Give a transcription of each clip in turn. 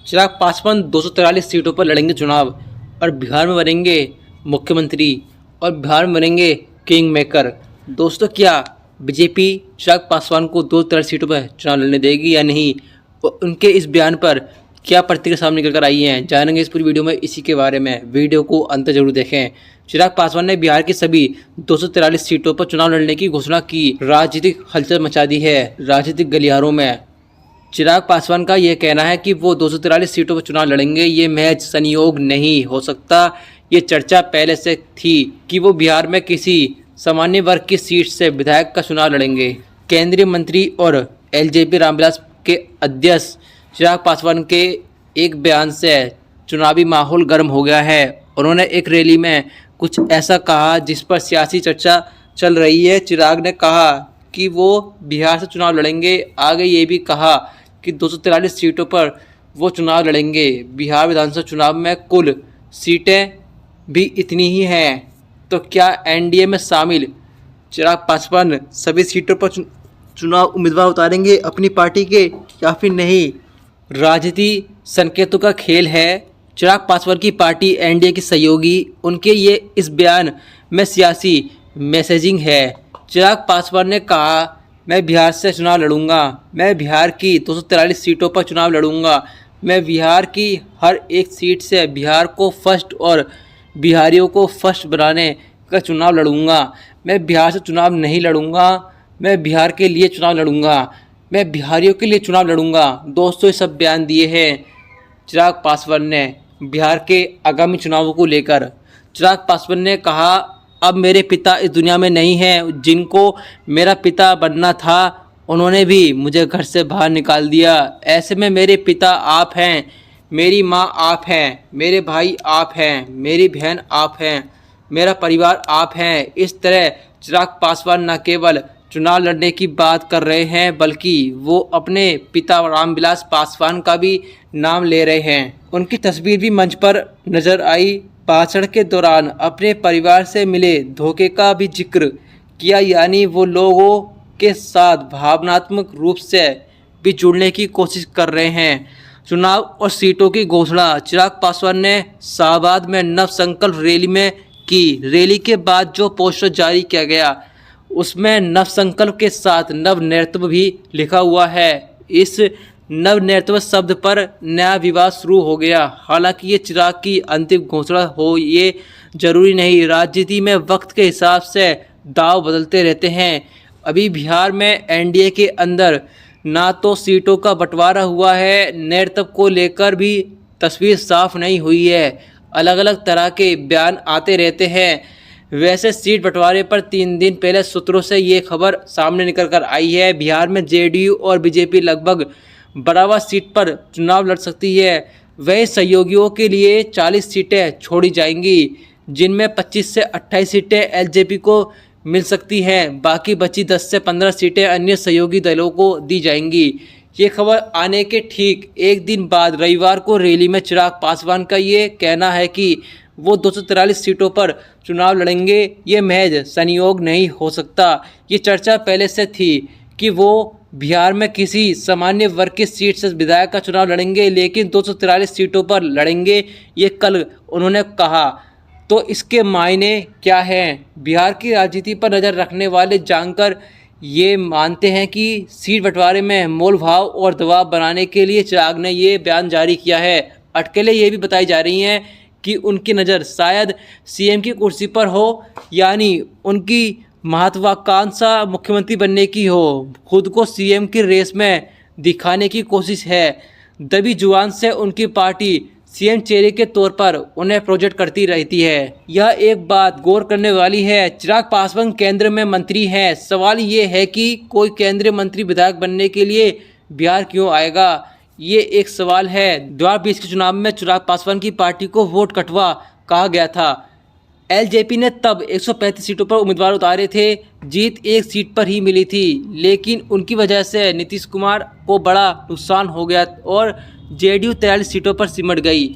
चिराग पासवान 243 सीटों पर लड़ेंगे चुनाव और बिहार में बनेंगे मुख्यमंत्री और बिहार में बनेंगे किंग मेकर। दोस्तों, क्या बीजेपी चिराग पासवान को 243 सीटों पर चुनाव लड़ने देगी या नहीं, और उनके इस बयान पर क्या प्रतिक्रिया सामने निकल कर आई है, जानेंगे इस पूरी वीडियो में। इसी के बारे में वीडियो को अंत जरूर देखें। चिराग पासवान ने बिहार की सभी 243 सीटों पर चुनाव लड़ने की घोषणा की, राजनीतिक हलचल मचा दी है राजनीतिक गलियारों में। चिराग पासवान का यह कहना है कि वो 243 सीटों पर चुनाव लड़ेंगे। ये महज संयोग नहीं हो सकता, ये चर्चा पहले से थी कि वो बिहार में किसी सामान्य वर्ग की सीट से विधायक का चुनाव लड़ेंगे। केंद्रीय मंत्री और एलजेपी रामविलास के अध्यक्ष चिराग पासवान के एक बयान से चुनावी माहौल गर्म हो गया है। उन्होंने एक रैली में कुछ ऐसा कहा जिस पर सियासी चर्चा चल रही है। चिराग ने कहा कि वो बिहार से चुनाव लड़ेंगे। आगे ये भी कहा कि 243 सीटों पर वो चुनाव लड़ेंगे। बिहार विधानसभा चुनाव में कुल सीटें भी इतनी ही हैं, तो क्या एनडीए में शामिल चिराग पासवान सभी सीटों पर चुनाव उम्मीदवार उतारेंगे अपनी पार्टी के या फिर नहीं? राजनीति संकेतों का खेल है। चिराग पासवान की पार्टी एनडीए की सहयोगी, उनके ये इस बयान में सियासी मैसेजिंग है। चिराग पासवान ने कहा, मैं बिहार से चुनाव लड़ूंगा, मैं बिहार की 243 सीटों पर चुनाव लड़ूंगा, मैं बिहार की हर एक सीट से बिहार को फर्स्ट और बिहारियों को फर्स्ट बनाने का चुनाव लड़ूंगा। मैं बिहार से चुनाव नहीं लड़ूंगा, मैं बिहार के लिए चुनाव लड़ूंगा, मैं बिहारियों के लिए चुनाव लड़ूंगा। दोस्तों, ये सब बयान दिए हैं चिराग पासवान ने बिहार के आगामी चुनावों को लेकर। चिराग पासवान ने कहा, अब मेरे पिता इस दुनिया में नहीं हैं, जिनको मेरा पिता बनना था उन्होंने भी मुझे घर से बाहर निकाल दिया। ऐसे में मेरे पिता आप हैं, मेरी माँ आप हैं, मेरे भाई आप हैं, मेरी बहन आप हैं, मेरा परिवार आप हैं। इस तरह चिराग पासवान न केवल चुनाव लड़ने की बात कर रहे हैं, बल्कि वो अपने पिता रामविलास पासवान का भी नाम ले रहे हैं। उनकी तस्वीर भी मंच पर नजर आई। भाषण के दौरान अपने परिवार से मिले धोखे का भी जिक्र किया, यानी वो लोगों के साथ भावनात्मक रूप से भी जुड़ने की कोशिश कर रहे हैं। चुनाव और सीटों की घोषणा चिराग पासवान ने शाहबाद में नव संकल्प रैली में की। रैली के बाद जो पोस्टर जारी किया गया उसमें नव संकल्प के साथ नव नेतृत्व भी लिखा हुआ है। इस नव नेतृत्व शब्द पर नया विवाद शुरू हो गया। हालांकि ये चिराग की अंतिम घोषणा हो ये जरूरी नहीं। राजनीति में वक्त के हिसाब से दाव बदलते रहते हैं। अभी बिहार में एनडीए के अंदर ना तो सीटों का बंटवारा हुआ है, नेतृत्व को लेकर भी तस्वीर साफ नहीं हुई है। अलग अलग तरह के बयान आते रहते हैं। वैसे सीट बंटवारे पर 3 दिन पहले सूत्रों से ये खबर सामने निकल कर आई है। बिहार में जेडीयू और बीजेपी लगभग बराबर सीट पर चुनाव लड़ सकती है। वही सहयोगियों के लिए 40 सीटें छोड़ी जाएंगी, जिनमें 25 से 28 सीटें एलजेपी को मिल सकती हैं। बाकी बची 10 से 15 सीटें अन्य सहयोगी दलों को दी जाएंगी। ये खबर आने के ठीक एक दिन बाद रविवार को रैली में चिराग पासवान का ये कहना है कि वो 243 सीटों पर चुनाव लड़ेंगे। ये महज संयोग नहीं हो सकता। ये चर्चा पहले से थी कि वो बिहार में किसी सामान्य वर्ग की सीट से विधायक का चुनाव लड़ेंगे, लेकिन 243 सीटों पर लड़ेंगे, ये कल उन्होंने कहा। तो इसके मायने क्या हैं? बिहार की राजनीति पर नज़र रखने वाले जानकर ये मानते हैं कि सीट बंटवारे में मोल भाव और दबाव बनाने के लिए चिराग ने ये बयान जारी किया है। अटकलें ये भी बताई जा रही हैं कि उनकी नज़र शायद सीएम की कुर्सी पर हो, यानी उनकी महत्वाकांक्षा मुख्यमंत्री बनने की हो। खुद को सीएम की रेस में दिखाने की कोशिश है। दबी जुबान से उनकी पार्टी सीएम चेहरे के तौर पर उन्हें प्रोजेक्ट करती रहती है। यह एक बात गौर करने वाली है, चिराग पासवान केंद्र में मंत्री हैं। सवाल ये है कि कोई केंद्रीय मंत्री विधायक बनने के लिए बिहार क्यों आएगा? ये एक सवाल है। 2020 के चुनाव में चिराग पासवान की पार्टी को वोट कटवा कहा गया था। एलजेपी ने तब 135 सीटों पर उम्मीदवार उतारे थे। जीत एक सीट पर ही मिली थी, लेकिन उनकी वजह से नीतीश कुमार को बड़ा नुकसान हो गया और जेडीयू 43 सीटों पर सिमट गई।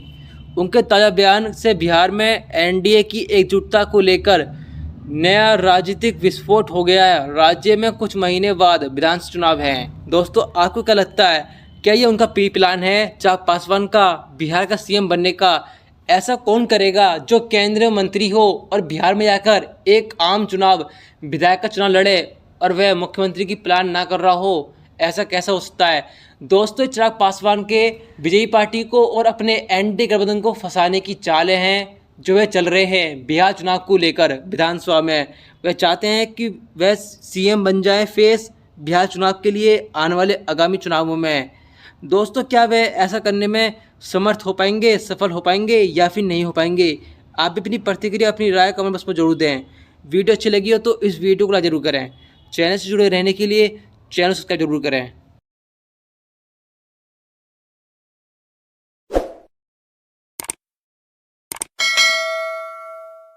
उनके ताज़ा बयान से बिहार में एनडीए की एकजुटता को लेकर नया राजनीतिक विस्फोट हो गया है। राज्य में कुछ महीने बाद विधानसभा चुनाव हैं। दोस्तों, आपको क्या लगता है क्या ये उनका प्री प्लान है चिराग पासवान का बिहार का सीएम बनने का? ऐसा कौन करेगा जो केंद्रीय मंत्री हो और बिहार में जाकर एक आम चुनाव विधायक का चुनाव लड़े और वह मुख्यमंत्री की प्लान ना कर रहा हो? ऐसा कैसा हो सकता है? दोस्तों, चिराग पासवान के बीजेपी पार्टी को और अपने एनडीए गठबंधन को फंसाने की चालें हैं जो वे चल रहे हैं बिहार चुनाव को लेकर। विधानसभा में वह चाहते हैं कि वह सीएम बन जाए फेस बिहार चुनाव के लिए आने वाले आगामी चुनावों में। दोस्तों, क्या वे ऐसा करने में समर्थ हो पाएंगे, सफल हो पाएंगे या फिर नहीं हो पाएंगे? आप भी अपनी प्रतिक्रिया, अपनी राय कमेंट बॉक्स में जरूर दें। वीडियो अच्छी लगी हो तो इस वीडियो को लाइक जरूर करें। चैनल से जुड़े रहने के लिए चैनल सब्सक्राइब जरूर करें।